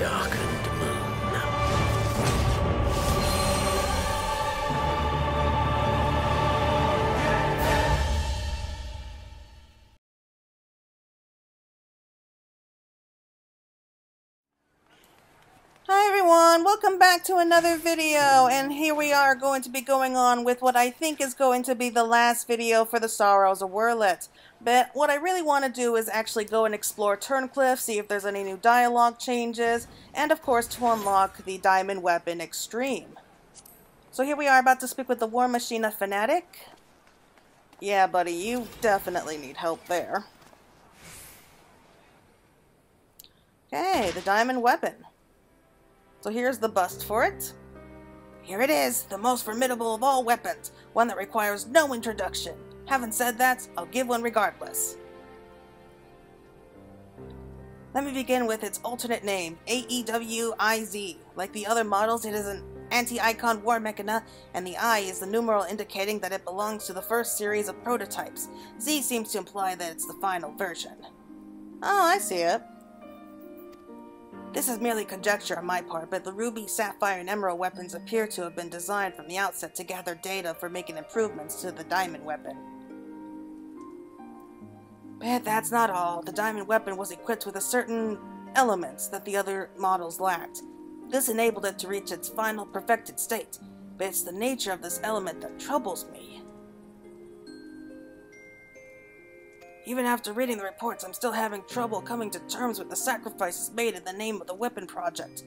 darkened moon. Hi everyone, welcome back to another video, and here we are going to be going on with what I think is going to be the last video for the Sorrows of Werlyt. But what I really want to do is actually go and explore Turncliffe, see if there's any new dialogue changes, and of course to unlock the Diamond Weapon Extreme. So here we are about to speak with the War Machine Fanatic. Yeah buddy, you definitely need help there. Okay, the Diamond Weapon. So here's the bust for it. Here it is, the most formidable of all weapons, one that requires no introduction. Having said that, I'll give one regardless. Let me begin with its alternate name, AEWIZ. Like the other models, it is an anti-icon war mechana, and the I is the numeral indicating that it belongs to the first series of prototypes. Z seems to imply that it's the final version. Oh, I see it. This is merely conjecture on my part, but the Ruby, Sapphire, and Emerald weapons appear to have been designed from the outset to gather data for making improvements to the Diamond Weapon. But that's not all. The Diamond Weapon was equipped with a certain elements that the other models lacked. This enabled it to reach its final perfected state, but it's the nature of this element that troubles me. Even after reading the reports, I'm still having trouble coming to terms with the sacrifices made in the name of the weapon project.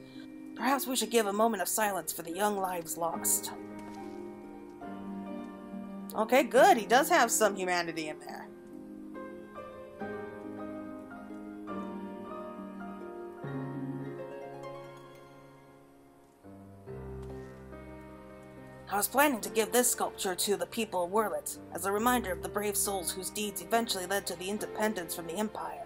Perhaps we should give a moment of silence for the young lives lost. Okay, good. He does have some humanity in there. I was planning to give this sculpture to the people of Werlyt, as a reminder of the brave souls whose deeds eventually led to the independence from the Empire.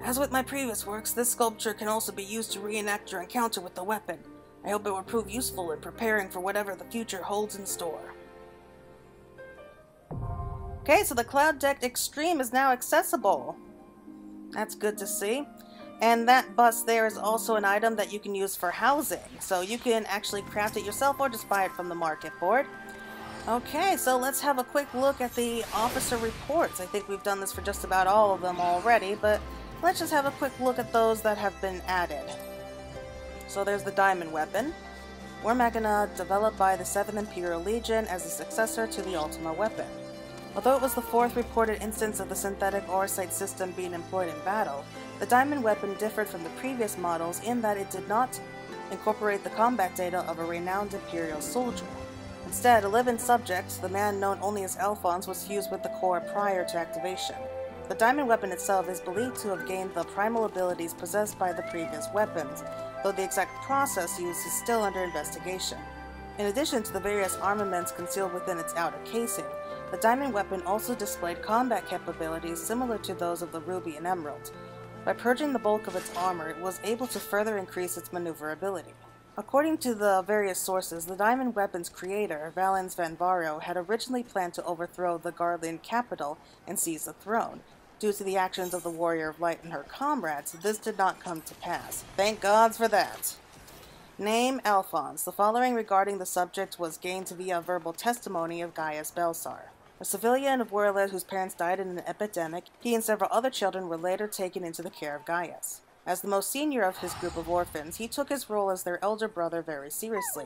As with my previous works, this sculpture can also be used to reenact your encounter with the weapon. I hope it will prove useful in preparing for whatever the future holds in store. Okay, so the Cloud Deck Extreme is now accessible. That's good to see. And that bust there is also an item that you can use for housing. So you can actually craft it yourself or just buy it from the market board. Okay, so let's have a quick look at the officer reports. I think we've done this for just about all of them already, but let's just have a quick look at those that have been added. So there's the Diamond Weapon. War Mechana developed by the 7th Imperial Legion as a successor to the Ultima weapon. Although it was the 4th reported instance of the synthetic Orsight system being employed in battle, the Diamond Weapon differed from the previous models in that it did not incorporate the combat data of a renowned Imperial soldier. Instead, a living subject, the man known only as Alphonse, was fused with the core prior to activation. The Diamond Weapon itself is believed to have gained the primal abilities possessed by the previous weapons, though the exact process used is still under investigation. In addition to the various armaments concealed within its outer casing, the Diamond Weapon also displayed combat capabilities similar to those of the Ruby and Emerald. By purging the bulk of its armor, it was able to further increase its maneuverability. According to the various sources, the Diamond Weapon's creator, Valens Van Varo, had originally planned to overthrow the Garlean capital and seize the throne. Due to the actions of the Warrior of Light and her comrades, this did not come to pass. Thank gods for that. Name: Alphonse. The following regarding the subject was gained via verbal testimony of Gaius Belsar. A civilian of Werlyt whose parents died in an epidemic, he and several other children were later taken into the care of Gaius. As the most senior of his group of orphans, he took his role as their elder brother very seriously.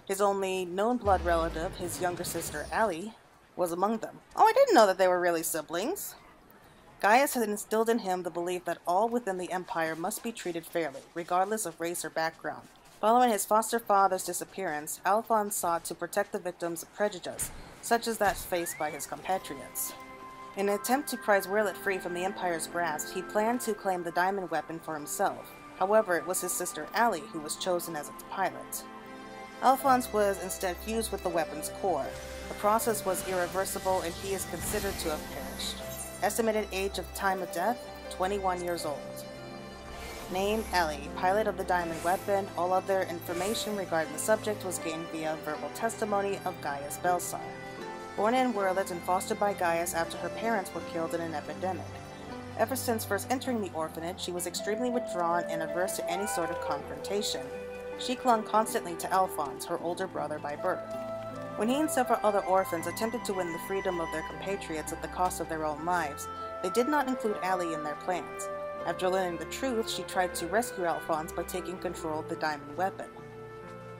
His only known blood relative, his younger sister Ali, was among them. Oh, I didn't know that they were really siblings. Gaius had instilled in him the belief that all within the Empire must be treated fairly, regardless of race or background. Following his foster father's disappearance, Alphonse sought to protect the victims of prejudice, such as that faced by his compatriots. In an attempt to prise Werlyt free from the Empire's grasp, he planned to claim the Diamond Weapon for himself. However, it was his sister Ali who was chosen as its pilot. Alphonse was instead fused with the weapon's core. The process was irreversible and he is considered to have perished. Estimated age of time of death, 21 years old. Name: Ellie, pilot of the Diamond Weapon. All other information regarding the subject was gained via verbal testimony of Gaius Belsar. Born in Werlyt and fostered by Gaius after her parents were killed in an epidemic. Ever since first entering the orphanage, she was extremely withdrawn and averse to any sort of confrontation. She clung constantly to Alphonse, her older brother by birth. When he and several other orphans attempted to win the freedom of their compatriots at the cost of their own lives, they did not include Allie in their plans. After learning the truth, she tried to rescue Alphonse by taking control of the diamond weapon.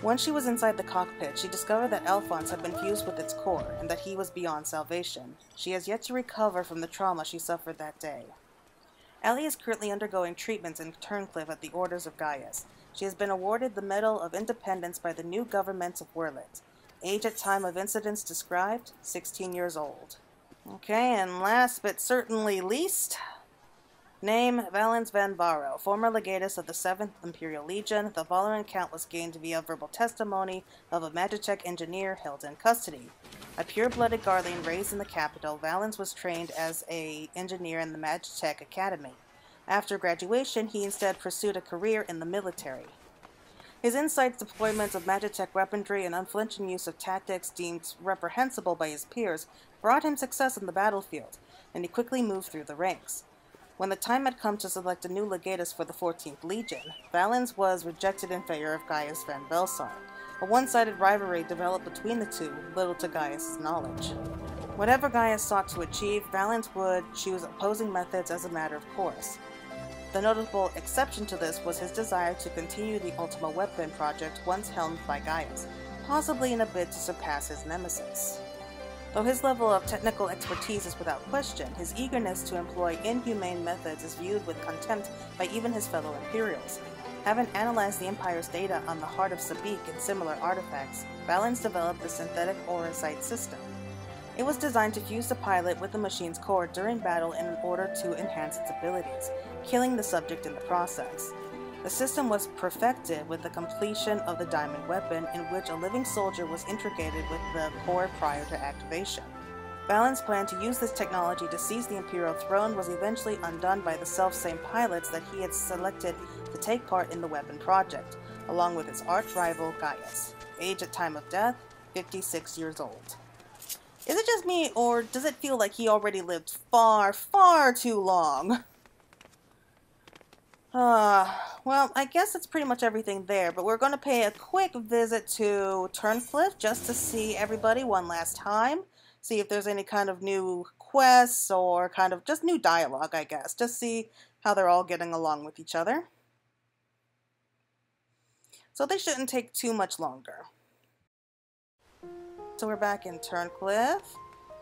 Once she was inside the cockpit, she discovered that Alphonse had been fused with its core, and that he was beyond salvation. She has yet to recover from the trauma she suffered that day. Allie is currently undergoing treatments in Turncliffe at the orders of Gaius. She has been awarded the Medal of Independence by the new government of Werlet. Age at time of incidents described, 16 years old. Okay, and last but certainly least, name Valens Van Varo, former legatus of the 7th Imperial Legion. The following account was gained via verbal testimony of a Magitech engineer held in custody. A pure-blooded Guardian raised in the capital, Valens was trained as an engineer in the Magitech Academy. After graduation, he instead pursued a career in the military. His insights, deployment of Magitech weaponry, and unflinching use of tactics deemed reprehensible by his peers brought him success in the battlefield, and he quickly moved through the ranks. When the time had come to select a new legatus for the 14th Legion, Valens was rejected in favor of Gaius Van Velsar. A one-sided rivalry developed between the two, little to Gaius' knowledge. Whatever Gaius sought to achieve, Valens would choose opposing methods as a matter of course. The notable exception to this was his desire to continue the Ultima Weapon project once helmed by Gaius, possibly in a bid to surpass his nemesis. Though his level of technical expertise is without question, his eagerness to employ inhumane methods is viewed with contempt by even his fellow Imperials. Having analyzed the Empire's data on the Heart of Sabik and similar artifacts, Valens developed the synthetic aura sight system. It was designed to fuse the pilot with the machine's core during battle in order to enhance its abilities, killing the subject in the process. The system was perfected with the completion of the diamond weapon, in which a living soldier was integrated with the core prior to activation. Valens' plan to use this technology to seize the Imperial throne was eventually undone by the self-same pilots that he had selected to take part in the weapon project, along with his arch-rival Gaius. Age at time of death, 56 years old. Is it just me, or does it feel like he already lived far, far too long? Well, I guess that's pretty much everything there, but we're going to pay a quick visit to Turncliffe just to see everybody one last time. See if there's any kind of new quests or kind of just new dialogue, I guess. Just see how they're all getting along with each other. So they shouldn't take too much longer. So we're back in Turncliffe.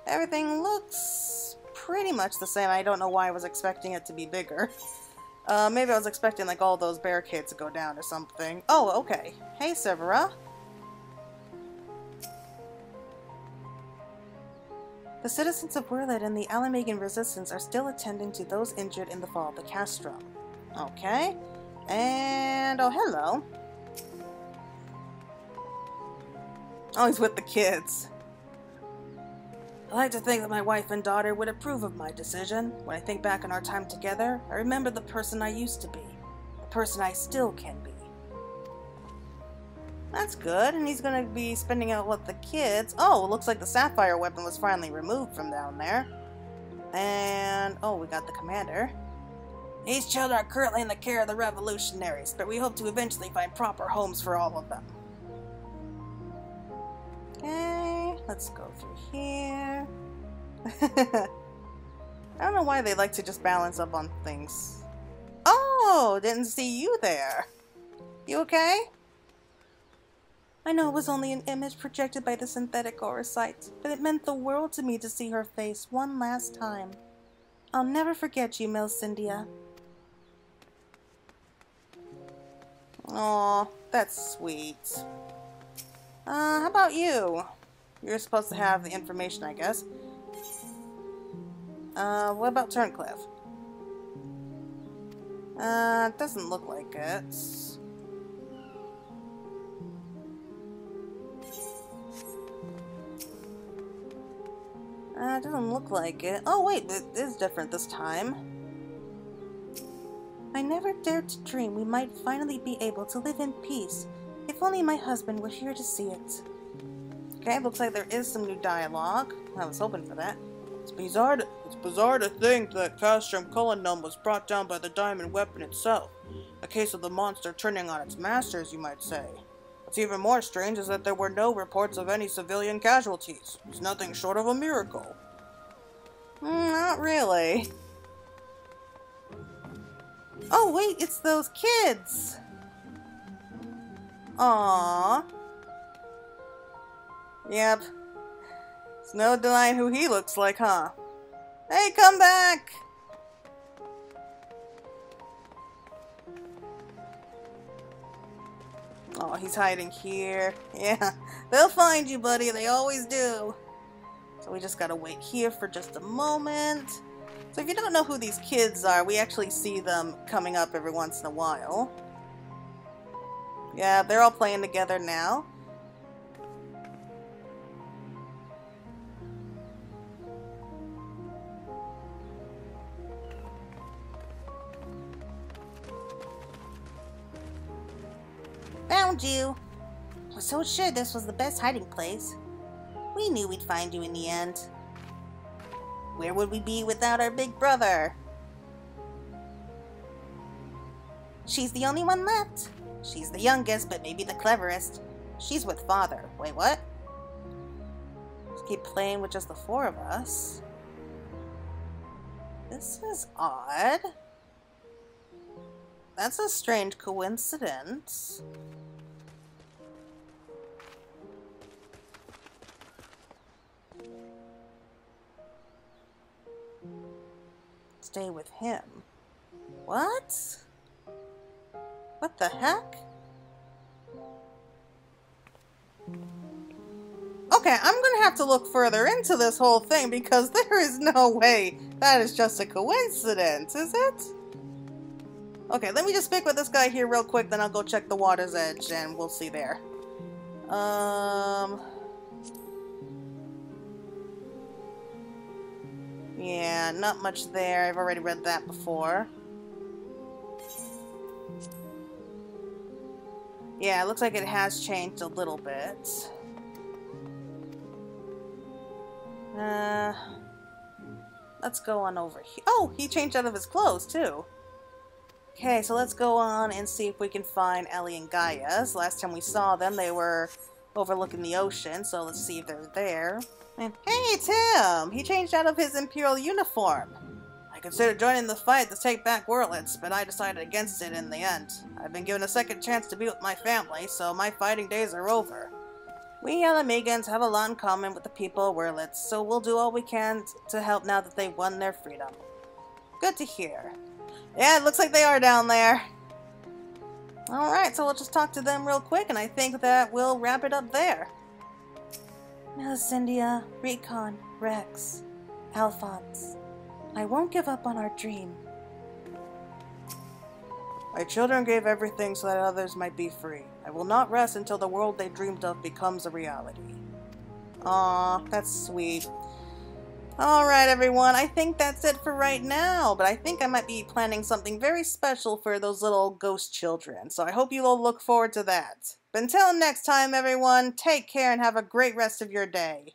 Everything looks pretty much the same. I don't know why I was expecting it to be bigger. Maybe I was expecting like all those barricades to go down or something. Oh, okay. Hey, Severa. The citizens of Werlet and the Alamagan resistance are still attending to those injured in the fall of the castrum. Okay. And, oh, hello. Oh, he's with the kids. I like to think that my wife and daughter would approve of my decision. When I think back on our time together, I remember the person I used to be. The person I still can be. That's good, and he's gonna be spending it with the kids. Oh, it looks like the sapphire weapon was finally removed from down there. And, oh, we got the commander. These children are currently in the care of the revolutionaries, but we hope to eventually find proper homes for all of them. Okay, let's go through here. I don't know why they like to just balance up on things. Oh, didn't see you there. You okay? I know it was only an image projected by the synthetic aura sight, but it meant the world to me to see her face one last time. I'll never forget you, Melcindia. Aw, that's sweet. How about you? You're supposed to have the information, I guess. What about Turncliffe? It doesn't look like it. It doesn't look like it. Oh wait, it is different this time. I never dared to dream we might finally be able to live in peace. If only my husband were here to see it. Okay, looks like there is some new dialogue. I was hoping for that. It's bizarre to think that Castrum Culinum was brought down by the diamond weapon itself. A case of the monster turning on its masters, you might say. What's even more strange is that there were no reports of any civilian casualties. It's nothing short of a miracle. Not really. Oh wait, it's those kids! Aww. Yep. There's no denying who he looks like, huh? Hey, come back! Oh, he's hiding here. Yeah, they'll find you, buddy. They always do. So we just gotta wait here for just a moment. So if you don't know who these kids are, we actually see them coming up every once in a while. Yeah, they're all playing together now. Found you! I was so sure this was the best hiding place. We knew we'd find you in the end. Where would we be without our big brother? She's the only one left. She's the youngest, but maybe the cleverest. She's with father. Wait, what? Just keep playing with just the four of us. This is odd. That's a strange coincidence. Stay with him. What? What the heck? Okay, I'm gonna have to look further into this whole thing because there is no way that is just a coincidence, is it? Okay, let me just speak with this guy here real quick, then I'll go check the water's edge and we'll see there. Yeah, not much there. I've already read that before. Yeah, it looks like it has changed a little bit. Let's go on over here. Oh, he changed out of his clothes, too. Okay, so let's go on and see if we can find Ellie and Gaia's. Last time we saw them, they were overlooking the ocean, so let's see if they're there. And, hey, it's him! He changed out of his Imperial uniform. I considered joining the fight to take back Wurlitz, but I decided against it in the end. I've been given a second chance to be with my family, so my fighting days are over. We Alamegans have a lot in common with the people of Wurlitz, so we'll do all we can to help now that they've won their freedom. Good to hear. Yeah, it looks like they are down there. Alright, so we'll just talk to them real quick, and I think that we'll wrap it up there. Melisandria, Recon, Rex, Alphonse. I won't give up on our dream. My children gave everything so that others might be free. I will not rest until the world they dreamed of becomes a reality. Aw, that's sweet. Alright everyone, I think that's it for right now, but I think I might be planning something very special for those little ghost children, so I hope you all look forward to that. But until next time everyone, take care and have a great rest of your day.